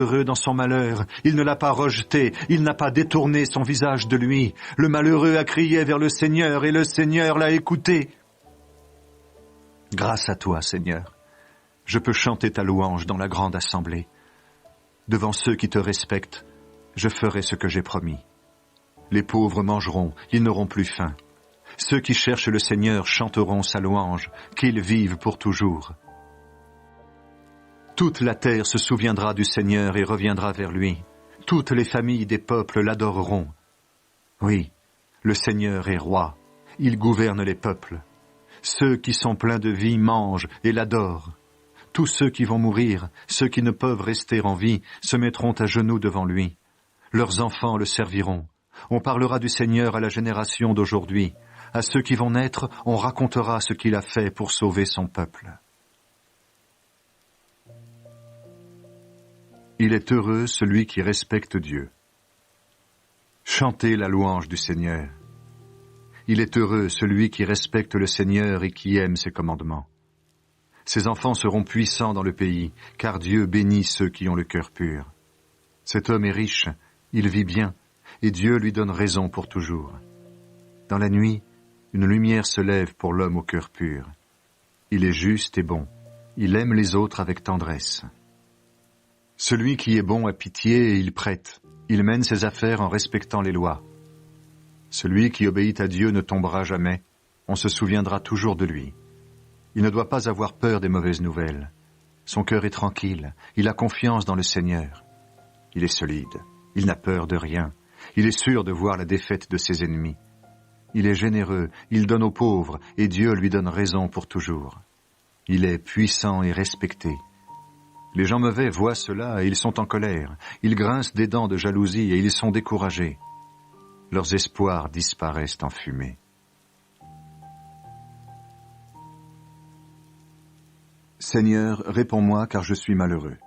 Heureux dans son malheur, il ne l'a pas rejeté, il n'a pas détourné son visage de lui. Le malheureux a crié vers le Seigneur et le Seigneur l'a écouté. Grâce à toi, Seigneur, je peux chanter ta louange dans la grande assemblée. Devant ceux qui te respectent, je ferai ce que j'ai promis. Les pauvres mangeront, ils n'auront plus faim. Ceux qui cherchent le Seigneur chanteront sa louange, qu'il vive pour toujours. Toute la terre se souviendra du Seigneur et reviendra vers lui. Toutes les familles des peuples l'adoreront. Oui, le Seigneur est roi, il gouverne les peuples. Ceux qui sont pleins de vie mangent et l'adorent. Tous ceux qui vont mourir, ceux qui ne peuvent rester en vie, se mettront à genoux devant lui. Leurs enfants le serviront. On parlera du Seigneur à la génération d'aujourd'hui. À ceux qui vont naître, on racontera ce qu'il a fait pour sauver son peuple. Il est heureux celui qui respecte Dieu. Chantez la louange du Seigneur. Il est heureux celui qui respecte le Seigneur et qui aime ses commandements. Ses enfants seront puissants dans le pays, car Dieu bénit ceux qui ont le cœur pur. Cet homme est riche, il vit bien, et Dieu lui donne raison pour toujours. Dans la nuit, une lumière se lève pour l'homme au cœur pur. Il est juste et bon, il aime les autres avec tendresse. Celui qui est bon a pitié et il prête, il mène ses affaires en respectant les lois. Celui qui obéit à Dieu ne tombera jamais, on se souviendra toujours de lui. Il ne doit pas avoir peur des mauvaises nouvelles. Son cœur est tranquille, il a confiance dans le Seigneur. Il est solide, il n'a peur de rien, il est sûr de voir la défaite de ses ennemis. Il est généreux, il donne aux pauvres, et Dieu lui donne raison pour toujours. Il est puissant et respecté. Les gens mauvais voient cela et ils sont en colère. Ils grincent des dents de jalousie et ils sont découragés. Leurs espoirs disparaissent en fumée. Seigneur, réponds-moi car je suis malheureux.